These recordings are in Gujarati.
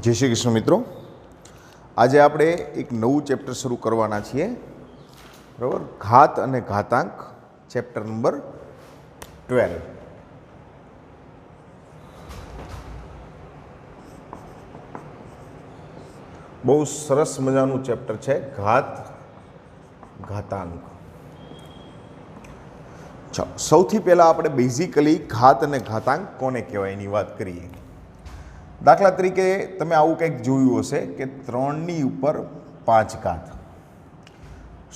जय श्री कृष्ण मित्रों, आज આપણે એક નવું ચેપ્ટર શરૂ કરવાના છીએ, બરાબર। ઘાત અને ઘાતાંક, ચેપ્ટર નંબર 12। બહુ સરસ મજાનું ચેપ્ટર છે ઘાત ઘાતાંક। ચાલો, સૌથી પહેલાં આપણે બેઝિકલી ઘાત અને ઘાતાંક કોને કહેવાય એની વાત કરીએ। દાખલા તરીકે તમે આવું કંઈક જોયું હશે કે 3ની ઉપર 5 ઘાત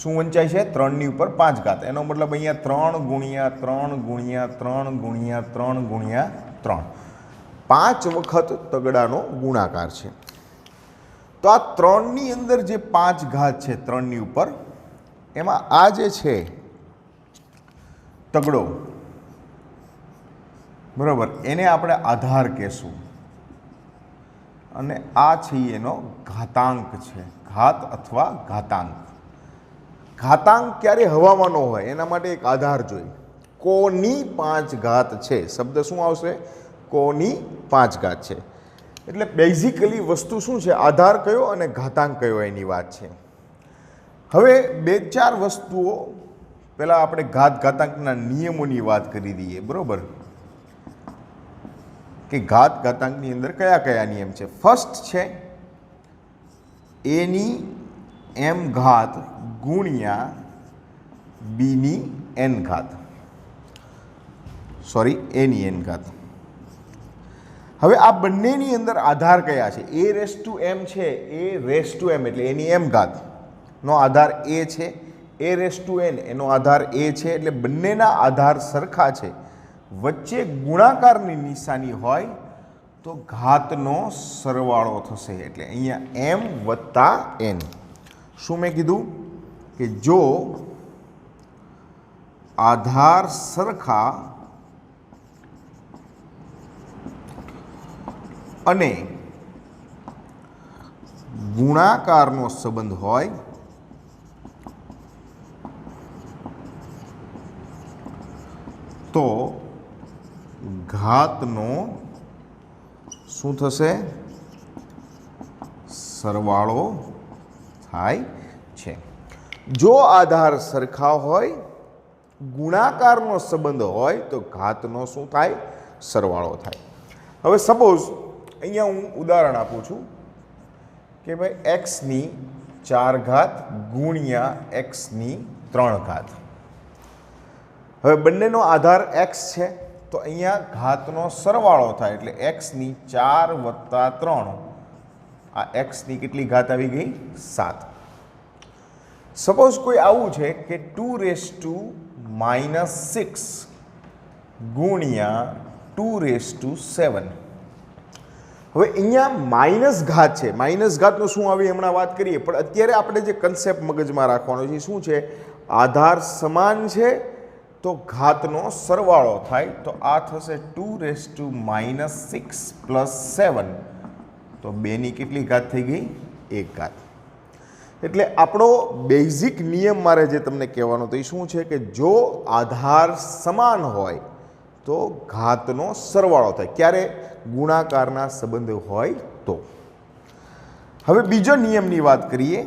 શું વંચાય છે? 3ની ઉપર 5 ઘાત। એનો મતલબ અહીંયા 3 ગુણ્યા 3 ગુણ્યા 3 ગુણ્યા 3 ગુણ્યા 3 5 વખત તગડાનો ગુણાકાર છે। તો આ 3ની અંદર જે 5 ઘાત છે 3ની ઉપર, એમાં આ જે છે તગડો, બરાબર, એને આપણે આધાર કહેશું અને આ છે એનો ઘાતાંક છે, ઘાત અથવા ઘાતાંક। ઘાતાંક ક્યારે હવામાં ન હોય એના માટે એક આધાર જોઈએ। કોની 5 ઘાત છે, શબ્દ શું આવશે? કોની 5 ઘાત છે। એટલે બેઝિકલી વસ્તુ શું છે? આધાર કયો અને ઘાતાંક કયો એની વાત છે। હવે 2-4 વસ્તુઓ પહેલાં આપણે ઘાત ઘાતાંકના નિયમોની વાત કરી દઈએ, બરાબર, કે ઘાત ઘાતાંકની અંદર કયા કયા નિયમ છે। ફર્સ્ટ છે એની એમ ઘાત ગુણ્યા બીની એન ઘાત, સોરી એની એન ઘાત। હવે આ બંનેની અંદર આધાર કયા છે? એ રેસ ટુ એમ છે, એ રેસ ટુ એમ એટલે એની એમ ઘાત નો આધાર એ છે, એ રેસ ટુ એન એનો આધાર એ છે, એટલે બંનેના આધાર સરખા છે। વચ્ચે ગુણાકારની નિશાની હોય તો ઘાતનો સરવાળો થશે, એટલે અહીંયા એમ વત્તા એન। શું મેં કીધું? કે જો આધાર સરખા અને ગુણાકારનો સંબંધ હોય તો ઘાતનો શું થશે? સરવાળો થાય છે। જો આધાર સરખા હોય, ગુણાકારનો સંબંધ હોય તો ઘાતનો શું થાય? સરવાળો થાય। હવે સપોઝ અહીંયા હું ઉદાહરણ આપું છું કે ભાઈ એક્સની 4 ઘાત ગુણ્યા એક્સની 3 ઘાત। હવે બંનેનો આધાર એક્સ છે તો અહીંયા ઘાતનો સરવાળો થાય, એટલે એક્સની 4 વત્તા 3, આ એક્સની કેટલી ઘાત આવી ગઈ? 7। સપોઝ કોઈ આવું છે કે 2⁻6 ગુણ્યા 2�7। હવે અહીંયા માઇનસ ઘાત છે, માઇનસ ઘાતનું શું આવી હમણાં વાત કરીએ, પણ અત્યારે આપણે જે કન્સેપ્ટ મગજમાં રાખવાનો છે શું છે? આધાર સમાન છે તો ઘાતનો સરવાળો થાય, તો આ થશે 2⁻6 + 7, તો 2ની કેટલી ઘાત થઈ ગઈ? 1 ઘાત। એટલે આપણો બેઝિક નિયમ મારે જે તમને કહેવાનો તો એ શું છે કે જો આધાર સમાન હોય તો ઘાતનો સરવાળો થાય, ક્યારે? ગુણાકારના સંબંધ હોય તો। હવે બીજો નિયમની વાત કરીએ,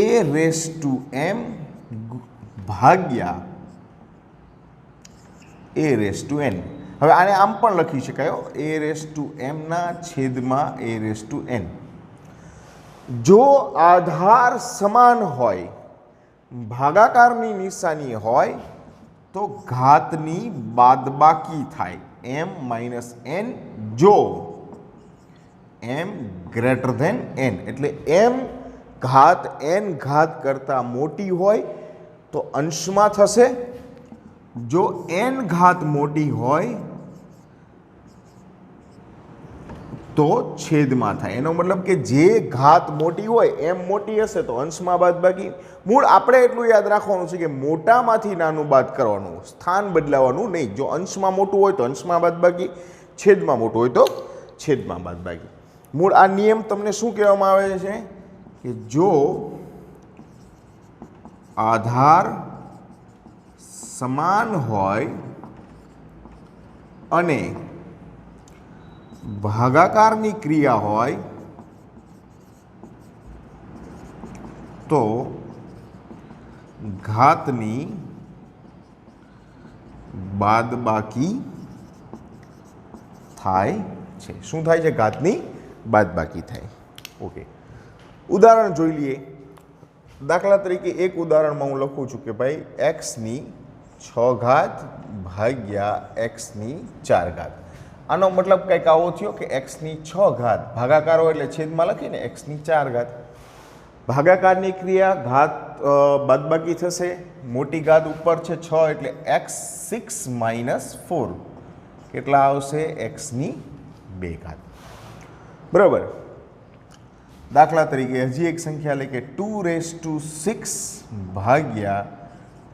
a⁻m ભાગ્યા a⁻n। હવે આને આમ પણ લખી શકાય, a⁻m ના છેદમાં a⁻n। જો આધાર સમાન હોય, ભાગાકારની નિશાની હોય તો ઘાતની બાદબાકી થાય, m-n, જો m > n, એટલે m ઘાત n ઘાત કરતાં મોટી હોય તો અંશમાં થશે, જો n ઘાત મોટી હોય તો છેદમાં થાય। એનો મતલબ કે જે ઘાત મોટી હોય, એમ મોટી હશે તો અંશમાં બાદબાકી। મૂળ આપણે એટલું યાદ રાખવાનું છે કે મોટામાંથી નાનું બાદ કરવાનું, સ્થાન બદલાવાનું નહીં। જો અંશમાં મોટું હોય તો અંશમાં બાદબાકી, છેદમાં મોટું હોય તો છેદમાં બાદબાકી। મૂળ આ નિયમ તમને શું કહેવામાં આવે છે કે જો આધાર સમાન હોય અને ભાગાકારની ક્રિયા હોય તો ઘાતની બાદબાકી થાય છે. શું થાય છે? ઘાતની બાદબાકી થાય. ઓકે, ઉદાહરણ જોઈ લઈએ. દાખલા તરીકે એક ઉદાહરણમાં હું લખું છું કે ભાઈ એક્સની 6 ઘાત ભાગ્યા એક્સની 4 ઘાત. આનો મતલબ કંઈક આવો થયો કે એક્સની 6 ઘાત ભાગાકાર હોય એટલે છેદમાં લખીને એક્સની 4 ઘાત. ભાગાકારની ક્રિયા ઘાત બાદબાકી થશે. મોટી ઘાત ઉપર છે 6 એટલે x6 - 4 કેટલા આવશે? એક્સની 2 ઘાત. બરાબર. દાખલા તરીકે હજી એક સંખ્યા લે કે 2⁶ ભાગ્યા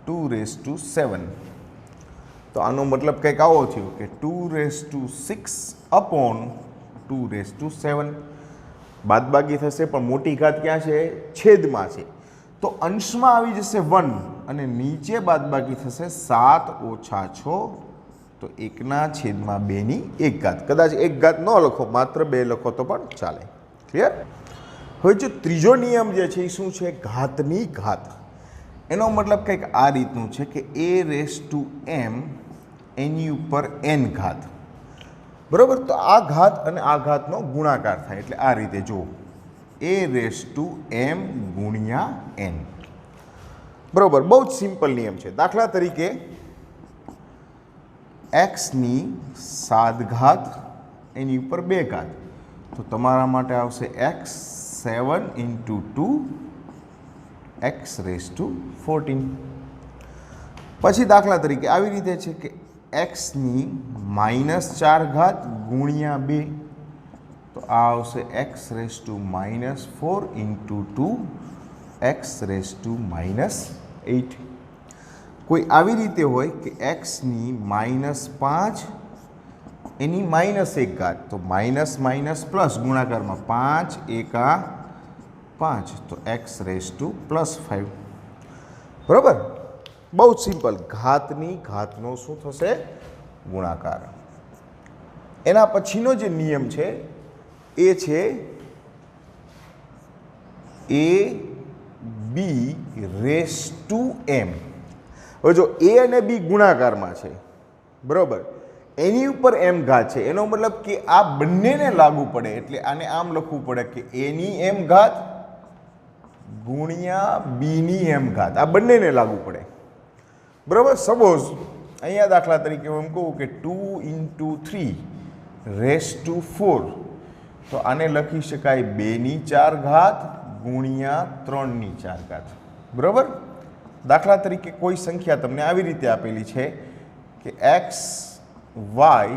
2�7. તો આનો મતલબ કંઈક આવો થયો કે 2⁶ અપોન 2�7. બાદબાકી થશે પણ મોટી ઘાત ક્યાં છે? છેદમાં છે. તો અંશમાં આવી જશે 1 અને નીચે બાદબાકી થશે 7 - 6 તો 1/2 1 ઘાત. કદાચ 1 ઘાત ન લખો, માત્ર 2 લખો તો પણ ચાલે. ક્લિયર? હવે જો ત્રીજો નિયમ જે છે એ શું છે? ઘાતની ઘાત. એનો મતલબ કંઈક આ રીતનું છે કે a⁻m એની ઉપર n ઘાત. બરાબર. તો આ ઘાત અને આ ઘાતનો ગુણાકાર થાય એટલે આ રીતે જુઓ, a⁻m ગુણ્યા n. બરાબર. બહુ જ સિમ્પલ નિયમ છે. દાખલા તરીકે એક્સની 7 ઘાત એની ઉપર 2 ઘાત તો તમારા માટે આવશે x7 × 2 x⁻14. પછી દાખલા તરીકે આવી રીતે છે કે એક્સની -4 ઘાત ગુણ્યા 2 તો આ આવશે x⁻4 × 2 x⁻8. કોઈ આવી રીતે હોય કે એક્સની -5 એની -1 ઘાત તો -- ગુણાકારમાં 5 × 5 તો x⁻+5. બરાબર. બહુ જ સિમ્પલ. ઘાતની ઘાતનો શું થશે? ગુણાકાર. એના પછીનો જે નિયમ છે એ છે a⁻b⁻m. હવે જો a અને b ગુણાકારમાં છે, બરાબર, એની ઉપર m ઘાત છે, એનો મતલબ કે આ બંનેને લાગુ પડે એટલે આને આમ લખવું પડે કે a ની m ઘાત ગુણ્યા b ની m ઘાત. આ બંનેને લાગુ પડે. બરાબર. સપોઝ અહીંયા દાખલા તરીકે હું એમ કહું કે 2 × 3⁴ તો આને લખી શકાય 2⁴ ઘાત ગુણ્યા 3⁴ ઘાત. બરાબર. દાખલા તરીકે કોઈ સંખ્યા તમને આવી રીતે આપેલી છે કે xy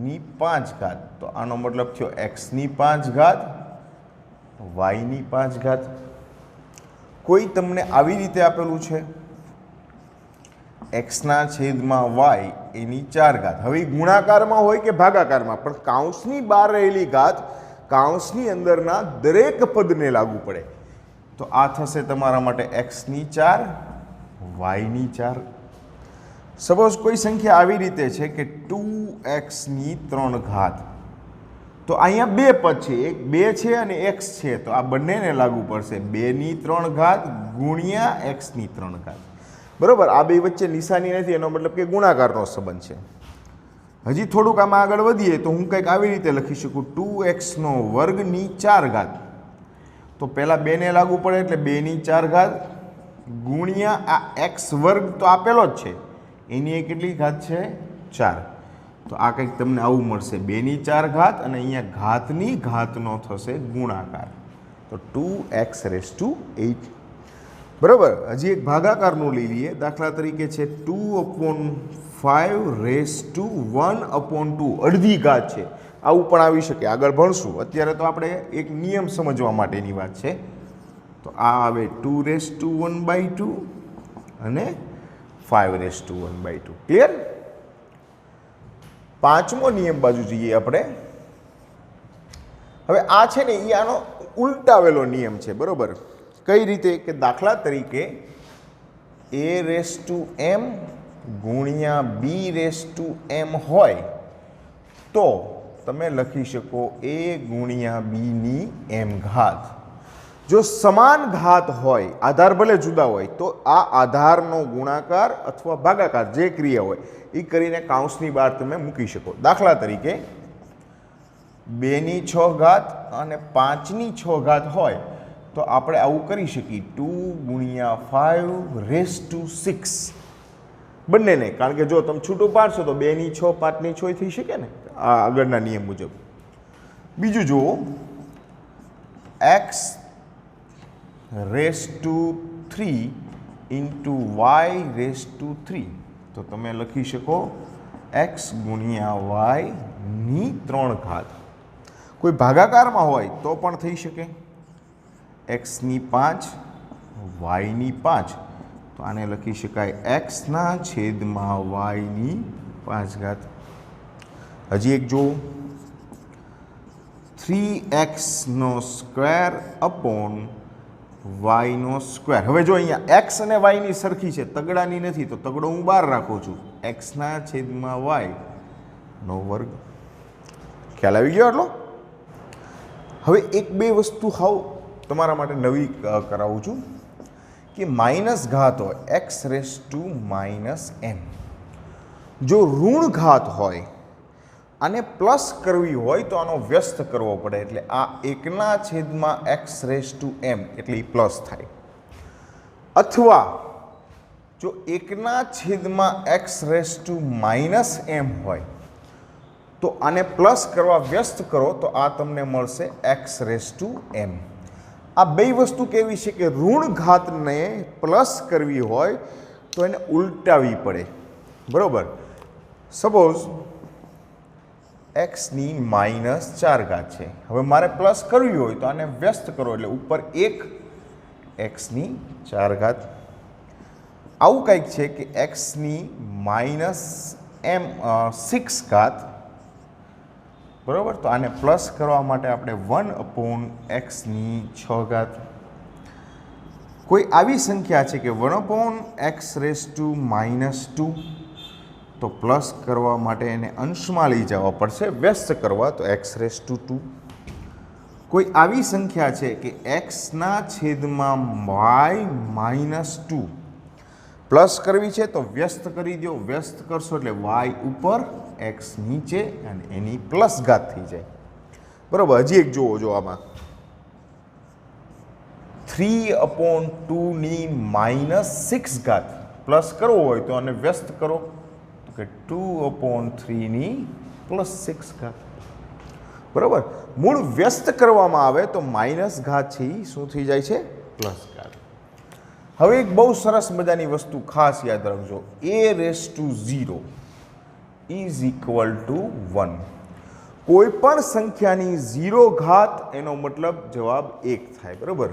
ની 5 ઘાત તો આનો મતલબ થયો x ની 5 ઘાત y ની 5 ઘાત. કોઈ તમને આવી રીતે આપેલું છે x/y એની 4 ઘાત. હવે ગુણાકારમાં હોય કે ભાગાકારમાં, પણ કાઉન્સની બહાર રહેલી ઘાત કાઉન્સની અંદરના દરેક પદને લાગુ પડે. તો આ થશે તમારા માટે x ની 4 y ની 4. સપોઝ કોઈ સંખ્યા આવી રીતે છે કે 2x ની 3 ઘાત તો અહીંયા 2 પદ છે, એક 2 છે અને x છે તો આ બંનેને લાગુ પડશે 2 ની 3 ઘાત ગુણ્યા x ની 3 ઘાત. બરાબર. આ બે વચ્ચે નિશાની નથી, એનો મતલબ કે ગુણાકારનો સંબંધ છે. હજી થોડુંક આમાં આગળ વધીએ તો હું કંઈક આવી રીતે લખી શકું 2x² ની 4 ઘાત તો પહેલાં 2 ને લાગુ પડે એટલે 2 ની 4 ઘાત ગુણ્યા આ x² તો આપેલો જ છે એની કેટલી ઘાત છે? 4. તો આ કંઈક તમને આવું મળશે 2 ની 4 ઘાત અને અહીંયા ઘાતની ઘાતનો થશે ગુણાકાર તો 2x⁸. બરાબર. હજી એક ભાગાકારનું લઈ લઈએ. દાખલા તરીકે છે 2/5⁻², અડધી ઘાત છે. આવું પણ આવી શકે, આગળ ભણશું. અત્યારે તો આપણે એક નિયમ સમજવા માટેની વાત છે. તો આ આવે 2⁻² અને 5⁻². ક્લિયર? પાંચમો નિયમ બાજુ જઈએ આપણે. હવે આ છે ને એ આનો ઉલટાવેલો નિયમ છે. બરાબર. કઈ રીતે? કે દાખલા તરીકે a⁻m ગુણ્યા b⁻m હોય તો તમે લખી શકો a ગુણ્યા b ની m ઘાત. જો સમાન ઘાત હોય, આધાર ભલે જુદા હોય, તો આ આધારનો ગુણાકાર અથવા ભાગાકાર જે ક્રિયા હોય એ કરીને કાઉન્સની બહાર તમે મૂકી શકો. દાખલા તરીકે 2 ની 6 ઘાત અને 5 ની 6 ઘાત હોય તો આપણે આવું કરી શકીએ 2 ગુણ્યા 5 રેઝ ટુ 6 બંનેને. કારણ કે જો તમે છૂટું પાડશો તો 2 ની 6 5 ની 6 થઈ શકે ને આ આગળના નિયમ મુજબ. બીજું જુઓ x raise to 3 into y raise to 3 તો તમે લખી શકો x ગુણ્યા y ની 3 ઘાત. કોઈ ભાગાકારમાં હોય તો પણ થઈ શકે x ની 5 y ની 5 તો આને લખી શકાય x ના છેદમાં y ની 5 ઘાત. હજી એક જુઓ 3x નો સ્ક્વેર અપોન y નો સ્ક્વેર. હવે જો અહીંયા x અને y ની સરખી છે, તગડાની નથી, તો તગડો હું બહાર રાખું છું. x ના છેદમાં y નો વર્ગ. ખ્યાલ આવી ગયો આટલો? હવે એક બે વસ્તુ હાવ તમારા માટે નવી કરાવું છું કે માઇનસ ઘાત હોય x raise to minus m. જો ઋણ ઘાત હોય આને પ્લસ કરવી હોય તો આનો વ્યસ્ત કરવો પડે, એટલે આ 1 છેદમાં x રેઝ ટુ m એટલે પ્લસ થાય. અથવા જો 1 છેદમાં x raise to minus m હોય તો આને પ્લસ કરવા વ્યસ્ત કરો તો આ તમને મળશે x રેઝ ટુ m. આ બે વસ્તુ કેવી છે કે ઋણ ઘાતને પ્લસ કરવી હોય તો એને ઉલટાવી પડે. બરોબર. સપોઝ x ની માઇનસ 4 ઘાત છે. હવે મારે પ્લસ કરવી હોય તો આને વ્યસ્ત કરો એટલે ઉપર 1 x ની 4 ઘાત. આવું કંઈક છે કે x ની માઇનસ 6 ઘાત. બરાબર. તો આને પ્લસ કરવા માટે આપણે 1 અપોન x ની 6 ઘાત. કોઈ આવી સંખ્યા છે કે 1 upon x raise to minus 2 તો પ્લસ કરવા માટે એને અંશમાં લઈ જવા પડશે, વ્યસ્ત કરવા તો x રેઝ ટુ 2. કોઈ આવી સંખ્યા છે કે x ના છેદમાં y માઇનસ 2 પ્લસ કરવી છે તો વ્યસ્ત કરી દો. વ્યસ્ત કરશો એટલે y ઉપર x નીચે અને એની પ્લસ ઘાત થઈ જાય. બરાબર. હજી એક જુઓ, જો આમાં 3 અપોન 2 ની માઇનસ 6 ઘાત પ્લસ કરવો હોય તો આને વ્યસ્ત કરો કે 2 અપોન 3 ની પ્લસ 6 ઘાત. બરાબર. મૂળ વ્યસ્ત કરવામાં આવે તો માઇનસ ઘાત છે એ શું થઈ જાય છે? પ્લસ ઘાત. હવે એક બહુ સરસ મજાની વસ્તુ ખાસ યાદ રાખજો, a raise to 0 is equal to 1. કોઈ પણ સંખ્યાની 0 ઘાત એનો મતલબ જવાબ 1 થાય. બરાબર.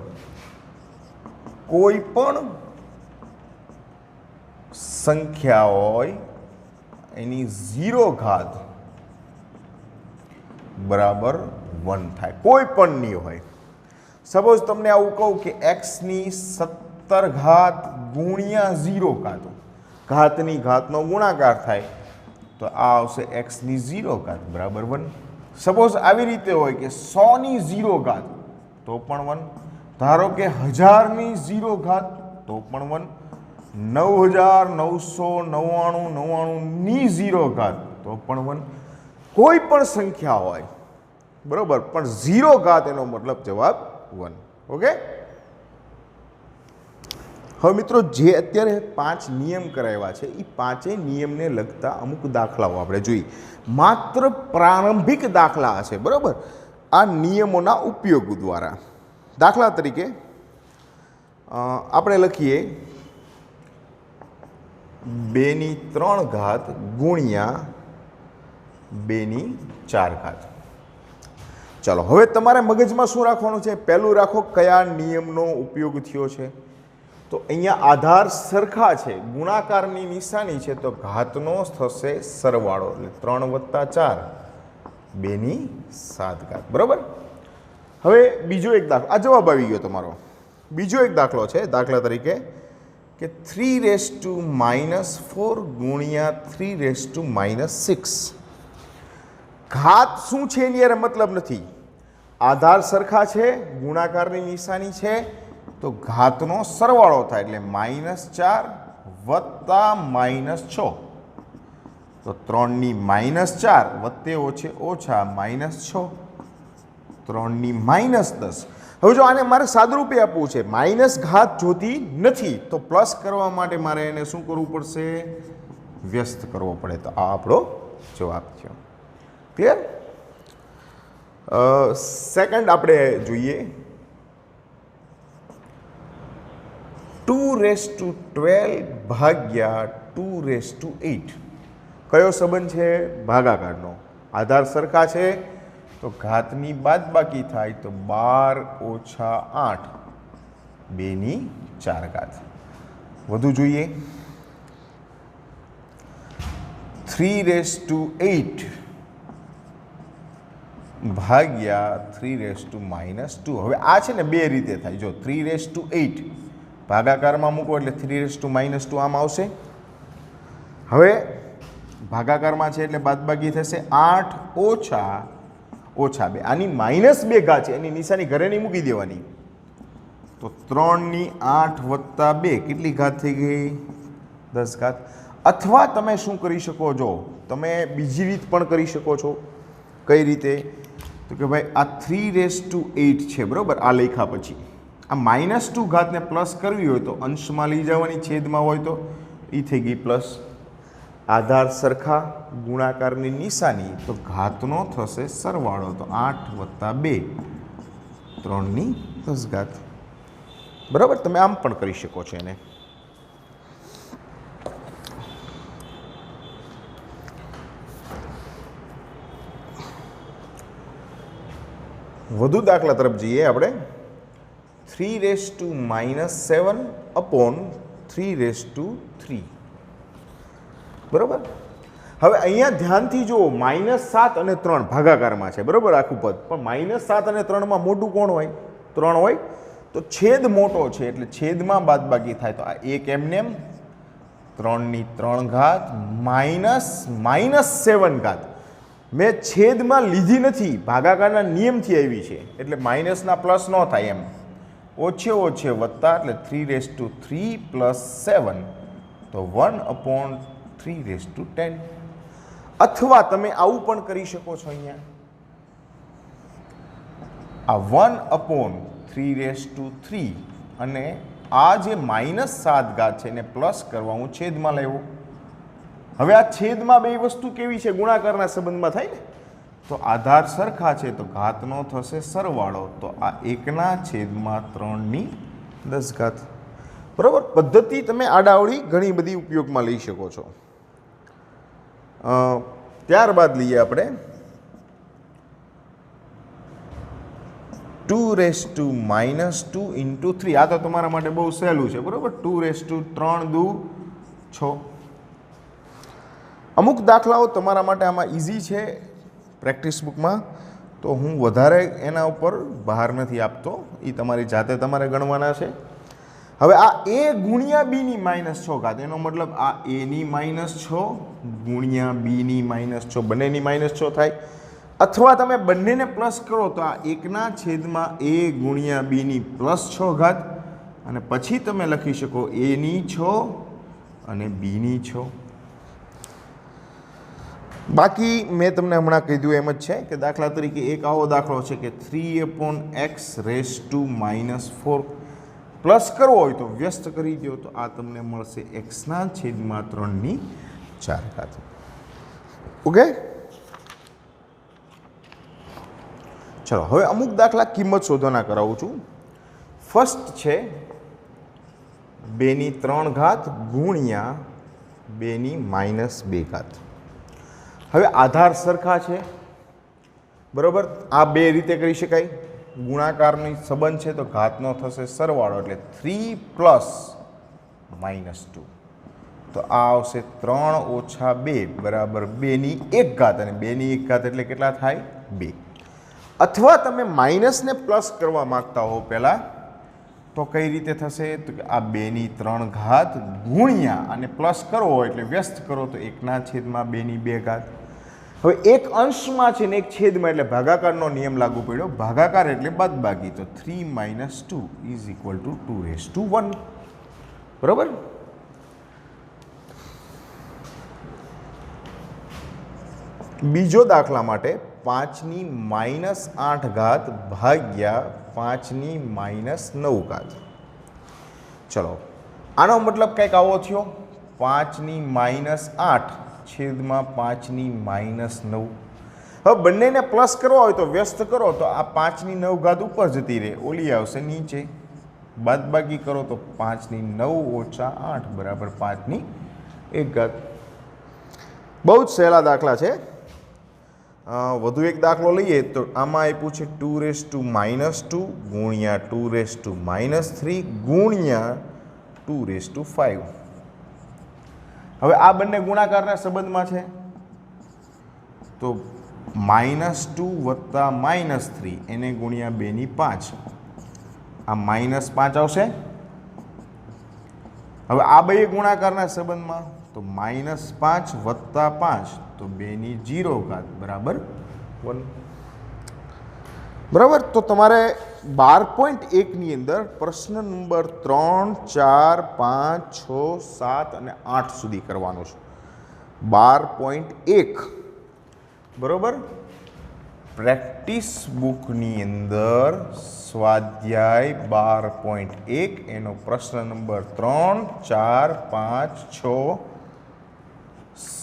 કોઈ પણ સંખ્યા હોય એની 0 ઘાત બરાબર 1 થાય. કોઈ પણ ની હોય. સપોઝ તમને આવું કહું કે x ની 17 ઘાત ગુણ્યા 0 ઘાત, ઘાતની ઘાતનો ગુણાકાર થાય તો આ આવશે x ની 0 ઘાત બરાબર 1. સપોઝ આવી રીતે હોય કે 100 ની 0 ઘાત તો પણ 1. ધારો કે 1000 ની 0 ઘાત તો પણ 1. 9999 ની 0 ઘાત તો પણ 1. કોઈ પણ સંખ્યા હોય બરોબર, પણ 0 ઘાત એનો મતલબ જવાબ 1. ઓકે. હવે મિત્રો જે અત્યારે 5 નિયમ કરાવ્યા છે એ 5 નિયમને લગતા અમુક દાખલાઓ આપણે જોઈએ. માત્ર પ્રારંભિક દાખલા છે. બરોબર. આ નિયમોના ઉપયોગ દ્વારા. દાખલા તરીકે આપણે લખીએ 2 ની 3 ઘાત ગુણ્યા 2 ની 4 ઘાત. ચાલો હવે તમારે મગજમાં શું રાખવાનું છે? પહેલું રાખો કયા નિયમનો ઉપયોગ થયો છે. તો અહીંયા આધાર સરખા છે, ગુણાકારની નિશાની છે, તો ઘાતનો થશે સરવાળો એટલે 3 વત્તા 4 2 ની 7 ઘાત. બરાબર. હવે બીજો એક દાખલો, આ જવાબ આવી ગયો તમારો. બીજો એક દાખલો છે. દાખલા તરીકે કે 3 રેઝ ટુ માઇનસ 4 ગુણ્યા 3 રેઝ ટુ માઇનસ 6. ઘાત શું છે એની યાર મતલબ નથી. આધાર સરખા છે, ગુણાકારની નિશાની છે, તો ઘાતનો સરવાળો થાય એટલે -4 વત્તા -6. તો 3ની -4 વત્તે ઓછે ઓછા -6, 3ની -10. હવે જો આને મારે સાદુરૂપે આપવું છે, માઇનસ ઘાત જોતી નથી, તો પ્લસ કરવા માટે મારે એને શું કરવું પડશે? વ્યસ્ત કરવો પડે. તો આ આપણો જવાબ થયો. ક્લિયર? સેકન્ડ આપણે જોઈએ 2^12 ભાગ્યા 2^8. કયો સંબંધ છે? ભાગાકારનો. આધાર સરખા છે તો ઘાતની બાદબાકી થાય તો 12 - 8 2/4. વધુ જોઈએ 3^8 ભાગ્યા 3^-2. હવે આ છે ને બે રીતે થાય. જો 3^8 ભાગાકારમાં મૂકો એટલે 3^-2 આમ આવશે. હવે ભાગાકારમાં છે એટલે બાદબાકી થશે 8 ઓછા 2. આની -2 ઘાત છે, એની નિશાની ઘરે નહીં મૂકી દેવાની. તો 3ની 8 વત્તા 2 કેટલી ઘાત થઈ ગઈ? 10 ઘાત. અથવા તમે શું કરી શકો? જો તમે બીજી રીત પણ કરી શકો છો. કઈ રીતે? તો કે ભાઈ આ 3^8 છે, બરાબર? આ લખ્યા પછી આ -2 ઘાતને પ્લસ કરવી હોય તો અંશમાં લઈ જવાની, છેદમાં હોય તો એ થઈ ગઈ પ્લસ. આધાર સરખા, ગુણાકારની નિશાની, તો ઘાતનો થશે સરવાળો. તો 8 વત્તા 2 3ની 10 ઘાત. બરાબર? તમે આમ પણ કરી શકો છો એને. વધુ દાખલા તરફ જઈએ આપણે. 3^-7 અપોન 3^3. બરાબર? હવે અહીંયા ધ્યાનથી જુઓ, -7 અને 3 ભાગાકારમાં છે, બરાબર? આખું પદ. પણ -7 અને 3માં મોટું કોણ હોય? 3 હોય. તો છેદ મોટો છે એટલે છેદમાં બાદબાકી થાય. તો આ એક એમનેમ 3ની 3 ઘાત -7 ઘાત. મેં છેદમાં લીધી નથી, ભાગાકારના નિયમથી આવી છે એટલે માઇનસના પ્લસ ન થાય એમ. ઓછે વત્તા એટલે 3^3 + 7 તો 1/3^10. અથવા તમે આવું પણ કરી શકો છો. અહીંયા આ 1/3^3 અને આ જે -7 ઘાત છે એને પ્લસ કરવા હું છેદમાં લેવો. હવે આ છેદમાં બે વસ્તુ કેવી છે? ગુણાકારના સંબંધમાં થાય ને. તો આધાર સરખા છે તો ઘાતનો થશે સરવાળો. તો આ 1/3ની 10 ઘાત. બરાબર? પદ્ધતિ તમે આડાવડી ઘણી બધી ઉપયોગમાં લઈ શકો છો. ત્યારબાદ લઈએ આપણે 2^-2 × 3. આ તો તમારા માટે બહુ સહેલું છે, બરાબર? 2^3 × 6. અમુક દાખલાઓ તમારા માટે આમાં ઇઝી છે પ્રેક્ટિસ બુકમાં, તો હું વધારે એના ઉપર ભાર નથી આપતો. એ તમારી જાતે તમારે ગણવાના છે. હવે આ a ગુણ્યા b ની -6 ઘાત, એનો મતલબ આ a ની -6 ગુણ્યા b ની -6 બંનેની -6 થાય. અથવા તમે બંનેને પ્લસ કરો તો આ 1/a ગુણ્યા b ની +6 ઘાત, અને પછી તમે લખી શકો a ની 6 અને b ની 6. બાકી મેં તમને હમણાં કીધું એમ જ છે કે દાખલા તરીકે એક આવો દાખલો છે કે 3/x⁻⁴ પ્લસ કરવો હોય તો વ્યસ્ત કરી દો તો આ તમને મળશે x/3 4 ઘાત. ઓકે, ચલો હવે અમુક દાખલા કિંમત શોધવાના કરાવું છું. ફર્સ્ટ છે 2/3 ઘાત ગુણ્યા 2/-2 ઘાત. હવે આધાર સરખા છે, બરાબર? આ બે રીતે કરી શકાય. ગુણાકારની સંબંધ છે તો ઘાતનો થશે સરવાળો એટલે 3 + -2. તો આ આવશે 3 - 2 બરાબર 2/1 ઘાત, અને 2/1 ઘાત એટલે કેટલા થાય? 2. અથવા તમે માઇનસને પ્લસ કરવા માંગતા હો પહેલાં, તો કઈ રીતે થશે? તો કે આ 2/3 ઘાત ગુણ્યા અને પ્લસ કરો એટલે વ્યસ્ત કરો તો 1/2 ઘાત. હવે એક અંશમાં છે ને એક છેદમાં એટલે ભાગાકારનો નિયમ લાગુ પડ્યો. ભાગાકાર એટલે બાદબાકી, તો 3 - 2 ઇઝ ઇક્વલ ટુ 2^1. બરાબર. બીજો દાખલા માટે 5ની -8 ભાગ્યા 5ની -9. ચલો, આનો મતલબ કંઈક આવો થયો. 5ની -8 છેદમાં 5ની -9. હવે બંનેને પ્લસ કરવા હોય તો વ્યસ્ત કરો તો આ 5ની 9 ઉપર જતી રહે, ઓલી આવશે નીચે. બાદબાકી કરો તો 5ની 9 ઓછા 8 બરાબર 5ની 1. બહુ જ સહેલા દાખલા છે. વધુ એક દાખલો લઈએ તો આમાં આપ્યું છે 2^-2 ગુણ્યા 2^-3 ગુણ્યા 2^5. હવે આ બંને ગુણાકારના સંબંધમાં છે તો -2 વત્તા -3 એને ગુણ્યા 2^5. આ -5 આવશે. હવે આ બે ગુણાકારના સંબંધમાં તો -5 વત્તા 5 તો 2^0 બરાબર 1. બરાબર. તો તમારે 12.1 ની અંદર પ્રશ્ન નંબર 3, 4, 5, 6, 7 અને 8 સુધી કરવાનું છે. 12.1 બરોબર. પ્રેક્ટિસ બુકની અંદર સ્વાધ્યાય 12.1 એનો પ્રશ્ન નંબર 3, 4, 5, 6,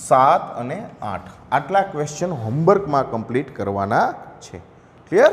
7 અને 8 આટલા ક્વેશ્ચન હોમવર્કમાં કમ્પ્લીટ કરવાના છે. ક્લિયર?